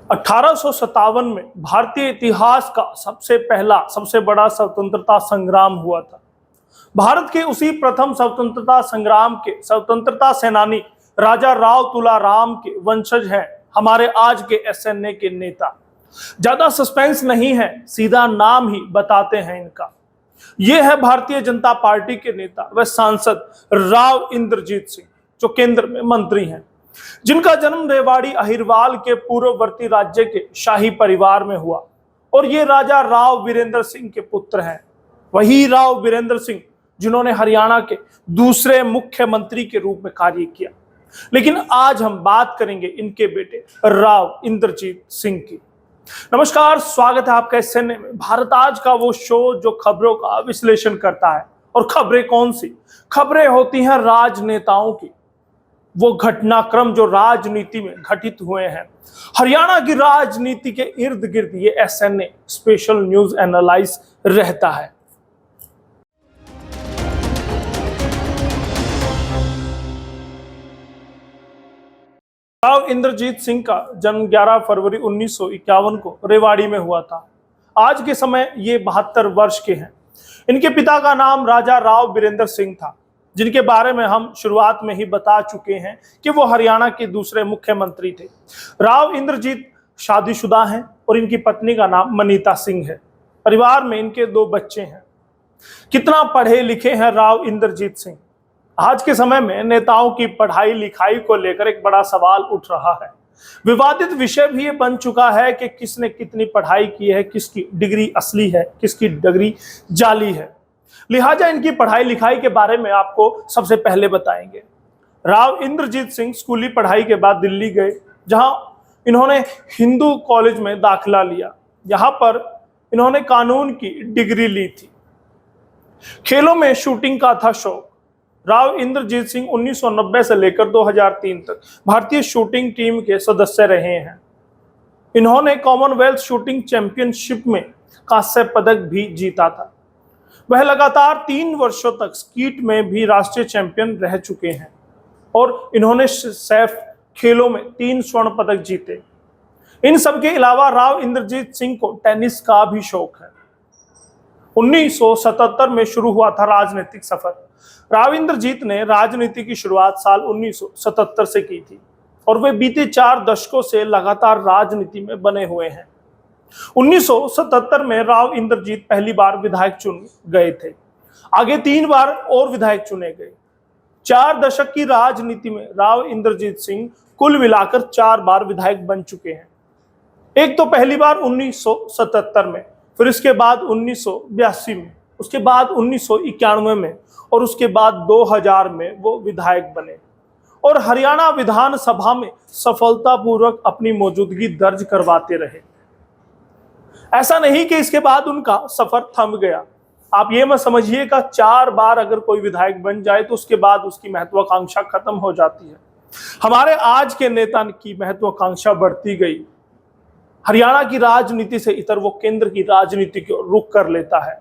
1857 में भारतीय इतिहास का सबसे बड़ा स्वतंत्रता संग्राम हुआ था। भारत के उसी प्रथम स्वतंत्रता संग्राम के स्वतंत्रता सेनानी राजा राव तुलाराम के वंशज हैं हमारे आज के एसएनए के नेता। ज्यादा सस्पेंस नहीं है, सीधा नाम ही बताते हैं इनका। ये है भारतीय जनता पार्टी के नेता व सांसद राव इंद्रजीत सिंह, जो केंद्र में मंत्री हैं, जिनका जन्म रेवाड़ी अहिरवाल के पूर्ववर्ती राज्य के शाही परिवार में हुआ और ये राजा राव वीरेंद्र सिंह के पुत्र हैं। वही राव वीरेंद्र सिंह जिन्होंने हरियाणा के दूसरे मुख्यमंत्री के रूप में कार्य किया। लेकिन आज हम बात करेंगे इनके बेटे राव इंद्रजीत सिंह की। नमस्कार, स्वागत है आपका एसएनए में। भारत आज का वो शो जो खबरों का विश्लेषण करता है। और खबरें कौन सी? खबरें होती हैं राजनेताओं की, वो घटनाक्रम जो राजनीति में घटित हुए हैं। हरियाणा की राजनीति के इर्द गिर्द ये एसएनए स्पेशल न्यूज एनालाइज रहता है। राव इंद्रजीत सिंह का जन्म 11 फरवरी 1951 को रेवाड़ी में हुआ था। आज के समय ये 72 वर्ष के हैं। इनके पिता का नाम राजा राव वीरेंद्र सिंह था, जिनके बारे में हम शुरुआत में ही बता चुके हैं कि वो हरियाणा के दूसरे मुख्यमंत्री थे। राव इंद्रजीत शादीशुदा हैं और इनकी पत्नी का नाम मनीता सिंह है। परिवार में इनके 2 बच्चे हैं। कितना पढ़े लिखे हैं राव इंद्रजीत सिंह? आज के समय में नेताओं की पढ़ाई लिखाई को लेकर एक बड़ा सवाल उठ रहा है। विवादित विषय भी ये बन चुका है कि किसने कितनी पढ़ाई की है, किसकी डिग्री असली है, किसकी डिग्री जाली है। लिहाजा इनकी पढ़ाई लिखाई के बारे में आपको सबसे पहले बताएंगे। राव इंद्रजीत सिंह स्कूली पढ़ाई के बाद दिल्ली गए, जहां इन्होंने हिंदू कॉलेज में दाखिला लिया। यहां पर इन्होंने कानून की डिग्री ली थी। खेलों में शूटिंग का था शौक। राव इंद्रजीत सिंह 1990 से लेकर 2003 तक भारतीय शूटिंग टीम के सदस्य रहे हैं। इन्होंने कॉमनवेल्थ शूटिंग चैंपियनशिप में कांस्य पदक भी जीता था। वह लगातार 3 वर्षों तक स्कीट में भी राष्ट्रीय चैंपियन रह चुके हैं और इन्होंने सैफ खेलों में 3 स्वर्ण पदक जीते। इन सब के अलावा राव इंद्रजीत सिंह को टेनिस का भी शौक है। 1977 में शुरू हुआ था राजनीतिक सफर। राव इंद्रजीत ने राजनीति की शुरुआत साल 1977 से की थी और वे बीते 4 दशकों से लगातार राजनीति में बने हुए हैं। 1977 में राव इंद्रजीत पहली बार विधायक चुन गए थे। आगे 3 बार और विधायक चुने गए। 4 दशक की राजनीति में राव इंद्रजीत सिंह कुल मिलाकर 4 बार विधायक बन चुके हैं। एक तो पहली बार 1977 में, फिर इसके बाद 1982 में, उसके बाद 1991 में और उसके बाद 2000 में वो विधायक बने और हरियाणा विधानसभा में सफलतापूर्वक अपनी मौजूदगी दर्ज करवाते रहे। ऐसा नहीं कि इसके बाद उनका सफर थम गया। आप ये मत समझिएगा 4 बार अगर कोई विधायक बन जाए तो उसके बाद उसकी महत्वाकांक्षा खत्म हो जाती है। हमारे आज के नेता की महत्वाकांक्षा बढ़ती गई। हरियाणा की राजनीति से इतर वो केंद्र की राजनीति को रुख कर लेता है।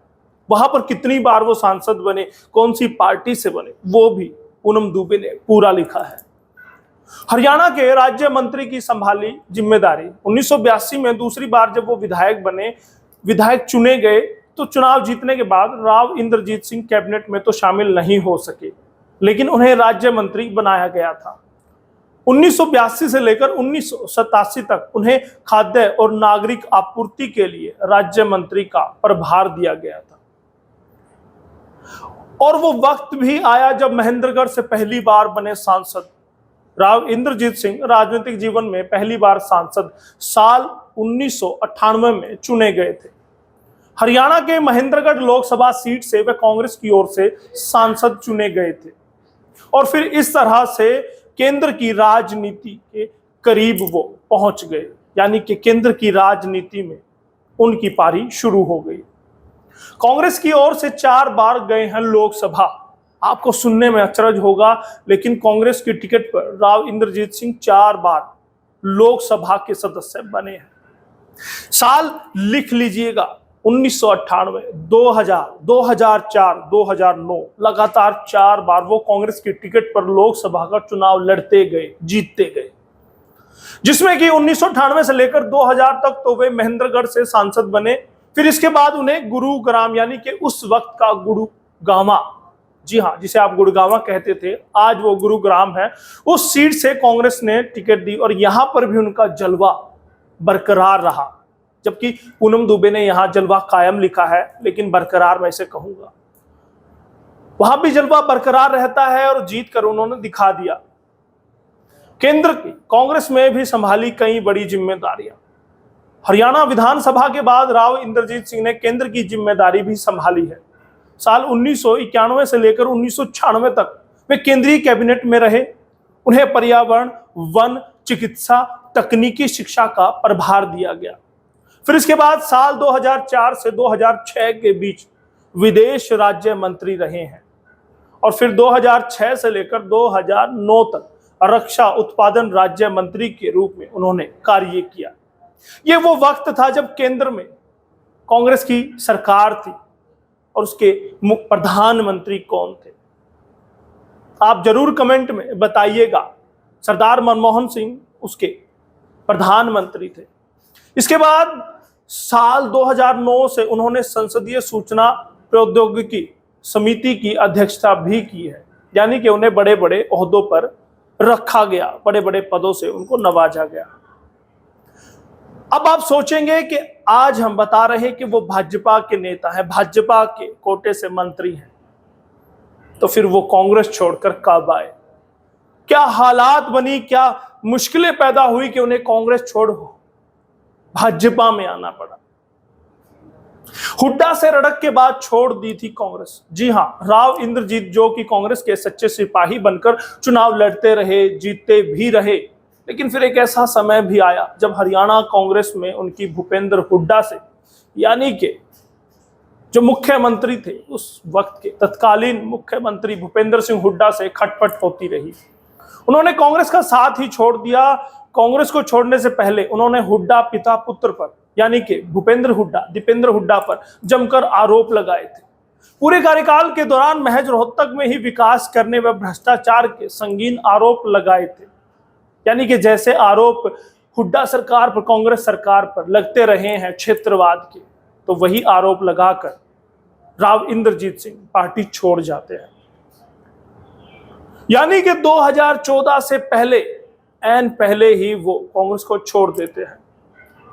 वहां पर कितनी बार वो सांसद बने, कौन सी पार्टी से बने, वो भी पूनम दुबे ने पूरा लिखा है। हरियाणा के राज्य मंत्री की संभाली जिम्मेदारी 1982 में दूसरी बार जब वो विधायक चुने गए तो चुनाव जीतने के बाद राव इंद्रजीत सिंह कैबिनेट में तो शामिल नहीं हो सके, लेकिन उन्हें राज्य मंत्री बनाया गया था। 1982 से लेकर 1987 तक उन्हें खाद्य और नागरिक आपूर्ति के लिए राज्य मंत्री का प्रभार दिया गया था। और वो वक्त भी आया जब महेंद्रगढ़ से पहली बार बने सांसद। राव इंद्रजीत सिंह राजनीतिक जीवन में पहली बार सांसद साल 1998 में चुने गए थे। हरियाणा के महेंद्रगढ़ लोकसभा सीट से वे कांग्रेस की ओर से सांसद चुने गए थे और फिर इस तरह से केंद्र की राजनीति के करीब वो पहुंच गए, यानी कि केंद्र की राजनीति में उनकी पारी शुरू हो गई। कांग्रेस की ओर से 4 बार गए हैं लोकसभा। आपको सुनने में अचरज होगा, लेकिन कांग्रेस की टिकट पर राव इंद्रजीत सिंह 4 बार लोकसभा के सदस्य बने हैं। साल लिख लीजिएगा 1998, 2000, 2004, 2009, लगातार 4 बार वो कांग्रेस की टिकट पर लोकसभा का चुनाव लड़ते गए, जीतते गए। जिसमें कि 1998 से लेकर 2000 तक तो वे महेंद्रगढ़ से सांसद बने। फिर इसके बाद उन्हें गुरुग्राम यानी कि उस वक्त का गुरुगांवा, जी हाँ, जिसे आप गुड़गांवा कहते थे, आज वो गुरुग्राम है, उस सीट से कांग्रेस ने टिकट दी और यहां पर भी उनका जलवा बरकरार रहा। जबकि पूनम दुबे ने यहां जलवा कायम लिखा है, लेकिन बरकरार मैं इसे कहूंगा, वहां भी जलवा बरकरार रहता है और जीत कर उन्होंने दिखा दिया। केंद्र की कांग्रेस में भी संभाली कई बड़ी जिम्मेदारियां। हरियाणा विधानसभा के बाद राव इंद्रजीत सिंह ने केंद्र की जिम्मेदारी भी संभाली है। साल 1991 से लेकर 1996 तक वे केंद्रीय कैबिनेट में रहे। उन्हें पर्यावरण, वन, चिकित्सा, तकनीकी शिक्षा का प्रभार दिया गया। फिर इसके बाद साल 2004 से 2006 के बीच विदेश राज्य मंत्री रहे हैं और फिर 2006 से लेकर 2009 तक रक्षा उत्पादन राज्य मंत्री के रूप में उन्होंने कार्य किया। यह वो वक्त था जब केंद्र में कांग्रेस की सरकार थी और उसके प्रधानमंत्री कौन थे, आप जरूर कमेंट में बताइएगा। सरदार मनमोहन सिंह उसके प्रधानमंत्री थे। इसके बाद साल 2009 से उन्होंने संसदीय सूचना प्रौद्योगिकी समिति की अध्यक्षता भी की है, यानी कि उन्हें बड़े बड़े ओहदों पर रखा गया, बड़े बड़े पदों से उनको नवाजा गया। अब आप सोचेंगे कि आज हम बता रहे हैं कि वो भाजपा के नेता हैं, भाजपा के कोटे से मंत्री हैं, तो फिर वो कांग्रेस छोड़कर कब आए? क्या हालात बनी, क्या मुश्किलें पैदा हुई कि उन्हें कांग्रेस छोड़ भाजपा में आना पड़ा? हुड्डा से रड़क के बाद छोड़ दी थी कांग्रेस। जी हां, राव इंद्रजीत जो कि कांग्रेस के सच्चे सिपाही बनकर चुनाव लड़ते रहे, जीतते भी रहे, लेकिन फिर एक ऐसा समय भी आया जब हरियाणा कांग्रेस में उनकी भूपेंद्र हुड्डा से, यानी कि जो मुख्यमंत्री थे उस वक्त के तत्कालीन मुख्यमंत्री भूपेंद्र सिंह हुड्डा से खटपट होती रही। उन्होंने कांग्रेस का साथ ही छोड़ दिया। कांग्रेस को छोड़ने से पहले उन्होंने हुड्डा पिता पुत्र पर, यानी कि भूपेंद्र हुड्डा, दीपेंद्र हुड्डा पर जमकर आरोप लगाए थे। पूरे कार्यकाल के दौरान महज रोहतक में ही विकास करने व भ्रष्टाचार के संगीन आरोप लगाए थे। यानी कि जैसे आरोप हुड्डा सरकार पर, कांग्रेस सरकार पर लगते रहे हैं क्षेत्रवाद के, तो वही आरोप लगाकर राव इंद्रजीत सिंह पार्टी छोड़ जाते हैं। यानी कि 2014 से पहले, ऐन पहले ही वो कांग्रेस को छोड़ देते हैं।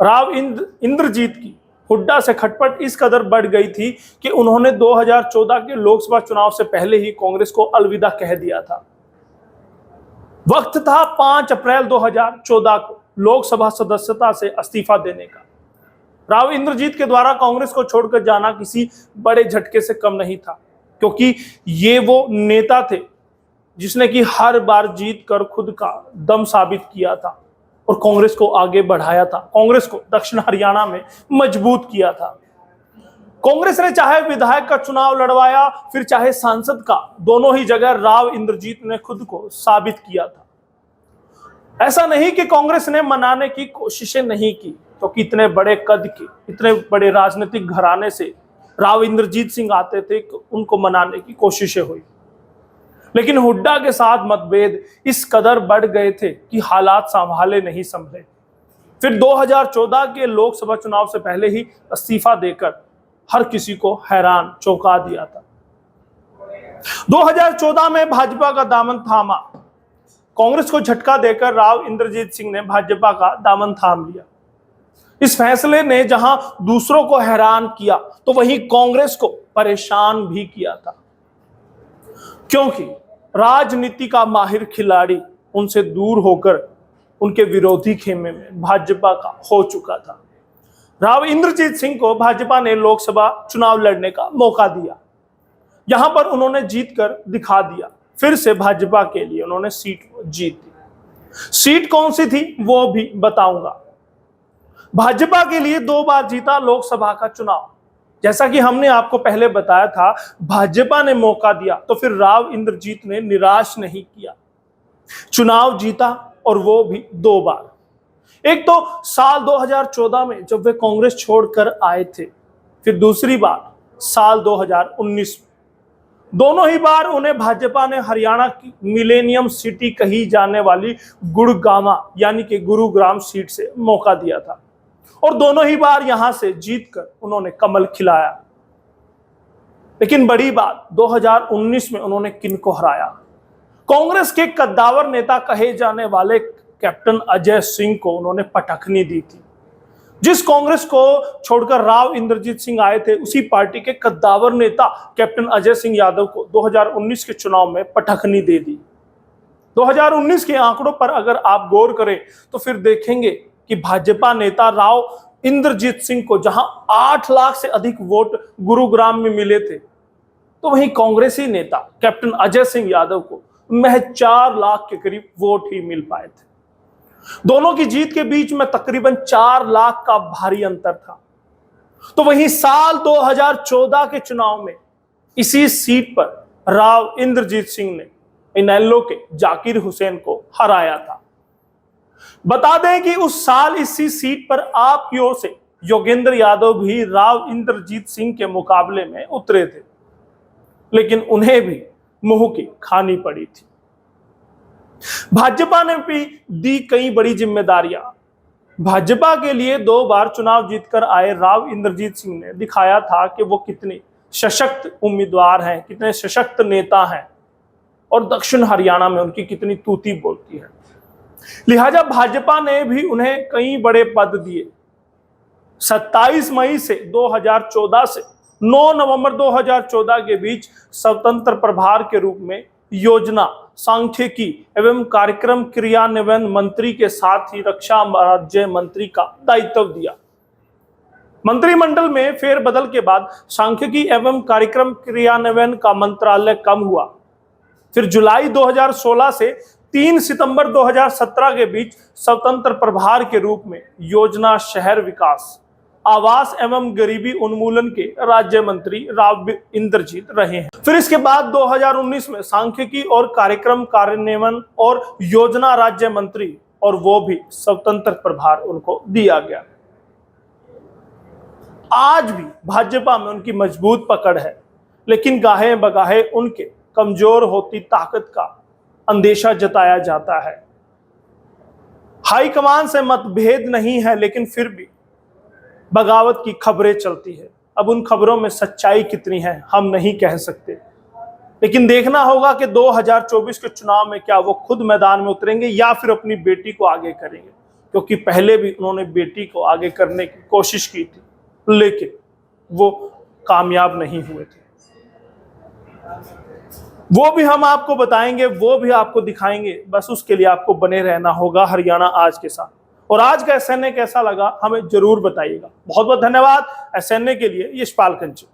राव इंद्रजीत की हुड्डा से खटपट इस कदर बढ़ गई थी कि उन्होंने 2014 के लोकसभा चुनाव से पहले ही कांग्रेस को अलविदा कह दिया था। वक्त था 5 अप्रैल 2014 को लोकसभा सदस्यता से इस्तीफा देने का। राव इंद्रजीत के द्वारा कांग्रेस को छोड़कर जाना किसी बड़े झटके से कम नहीं था, क्योंकि ये वो नेता थे जिसने कि हर बार जीत कर खुद का दम साबित किया था और कांग्रेस को आगे बढ़ाया था, कांग्रेस को दक्षिण हरियाणा में मजबूत किया था। कांग्रेस ने चाहे विधायक का चुनाव लड़वाया, फिर चाहे सांसद का, दोनों ही जगह राव इंद्रजीत ने खुद को साबित किया था। ऐसा नहीं कि कांग्रेस ने मनाने की कोशिशें नहीं की, क्योंकि इतने बड़े कद के, इतने बड़े राजनीतिक घराने से राव इंद्रजीत सिंह आते थे, उनको मनाने की कोशिशें हुई, लेकिन हुड्डा के साथ मतभेद इस कदर बढ़ गए थे कि हालात संभाले नहीं संभले। फिर 2014 के लोकसभा चुनाव से पहले ही इस्तीफा देकर हर किसी को हैरान चौंका दिया था। 2014 में भाजपा का दामन थामा, कांग्रेस को झटका देकर राव इंद्रजीत सिंह ने भाजपा का दामन थाम लिया। इस फैसले ने जहां दूसरों को हैरान किया, तो वहीं कांग्रेस को परेशान भी किया था, क्योंकि राजनीति का माहिर खिलाड़ी उनसे दूर होकर उनके विरोधी खेमे में भाजपा का हो चुका था। राव इंद्रजीत सिंह को भाजपा ने लोकसभा चुनाव लड़ने का मौका दिया। यहां पर उन्होंने जीत कर दिखा दिया। फिर से भाजपा के लिए उन्होंने सीट जीती। सीट कौन सी थी वो भी बताऊंगा। भाजपा के लिए 2 बार जीता लोकसभा का चुनाव। जैसा कि हमने आपको पहले बताया था, भाजपा ने मौका दिया तो फिर राव इंद्रजीत ने निराश नहीं किया, चुनाव जीता, और वो भी 2 बार। एक तो साल 2014 में जब वे कांग्रेस छोड़कर आए थे, फिर दूसरी बार साल 2019 में। दोनों ही बार उन्हें भाजपा ने हरियाणा की मिलेनियम सिटी कही जाने वाली गुड़गामा यानी कि गुरुग्राम सीट से मौका दिया था और दोनों ही बार यहां से जीतकर उन्होंने कमल खिलाया। लेकिन बड़ी बात 2019 में उन्होंने किनको हराया? कांग्रेस के कद्दावर नेता कहे जाने वाले कैप्टन अजय सिंह को उन्होंने पटखनी दी थी। जिस कांग्रेस को छोड़कर राव इंद्रजीत सिंह आए थे, उसी पार्टी के कद्दावर नेता कैप्टन अजय सिंह यादव को 2019 के चुनाव में पटखनी दे दी। 2019 के आंकड़ों पर अगर आप गौर करें तो फिर देखेंगे कि भाजपा नेता राव इंद्रजीत सिंह को जहां 8 लाख से अधिक वोट गुरुग्राम में मिले थे, तो वहीं कांग्रेसी नेता कैप्टन अजय सिंह यादव को महज 4 लाख के करीब वोट ही मिल पाए थे। दोनों की जीत के बीच में तकरीबन 4 लाख का भारी अंतर था। तो वहीं साल 2014 के चुनाव में इसी सीट पर राव इंद्रजीत सिंह ने इनेलो के जाकिर हुसैन को हराया था। बता दें कि उस साल इसी सीट पर आप की ओर से योगेंद्र यादव भी राव इंद्रजीत सिंह के मुकाबले में उतरे थे, लेकिन उन्हें भी मुंह की खानी पड़ी थी। भाजपा ने भी दी कई बड़ी जिम्मेदारियां। भाजपा के लिए 2 बार चुनाव जीतकर आए राव इंद्रजीत सिंह ने दिखाया था कि वो कितने सशक्त उम्मीदवार हैं, कितने सशक्त नेता हैं और दक्षिण हरियाणा में उनकी कितनी तूती बोलती है। लिहाजा भाजपा ने भी उन्हें कई बड़े पद दिए। 27 मई से 2014 से 9 नवंबर 2014 के बीच स्वतंत्र प्रभार के रूप में योजना, सांख्यिकी एवं कार्यक्रम क्रियान्वयन मंत्री के साथ ही रक्षा राज्य मंत्री का दायित्व दिया। मंत्रिमंडल में फेरबदल के बाद सांख्यिकी एवं कार्यक्रम क्रियान्वयन का मंत्रालय कम हुआ। फिर जुलाई 2016 से 3 सितंबर 2017 के बीच स्वतंत्र प्रभार के रूप में योजना, शहर विकास, आवास एवं गरीबी उन्मूलन के राज्य मंत्री राव इंद्रजीत रहे हैं। फिर इसके बाद 2019 में सांख्यिकी और कार्यक्रम कार्यान्वयन और योजना राज्य मंत्री, और वो भी स्वतंत्र प्रभार उनको दिया गया। आज भी भाजपा में उनकी मजबूत पकड़ है, लेकिन गाहे बगाहे उनके कमजोर होती ताकत का अंदेशा जताया जाता है। हाईकमान से मतभेद नहीं है, लेकिन फिर भी बगावत की खबरें चलती है। अब उन खबरों में सच्चाई कितनी है हम नहीं कह सकते, लेकिन देखना होगा कि 2024 के चुनाव में क्या वो खुद मैदान में उतरेंगे या फिर अपनी बेटी को आगे करेंगे, क्योंकि पहले भी उन्होंने बेटी को आगे करने की कोशिश की थी, लेकिन वो कामयाब नहीं हुए थे। वो भी हम आपको बताएंगे, वो भी आपको दिखाएंगे। बस उसके लिए आपको बने रहना होगा हरियाणा आज के साथ। और आज का एसएनए कैसा लगा हमें जरूर बताइएगा। बहुत बहुत धन्यवाद एसएनए के लिए यशपाल कंचे।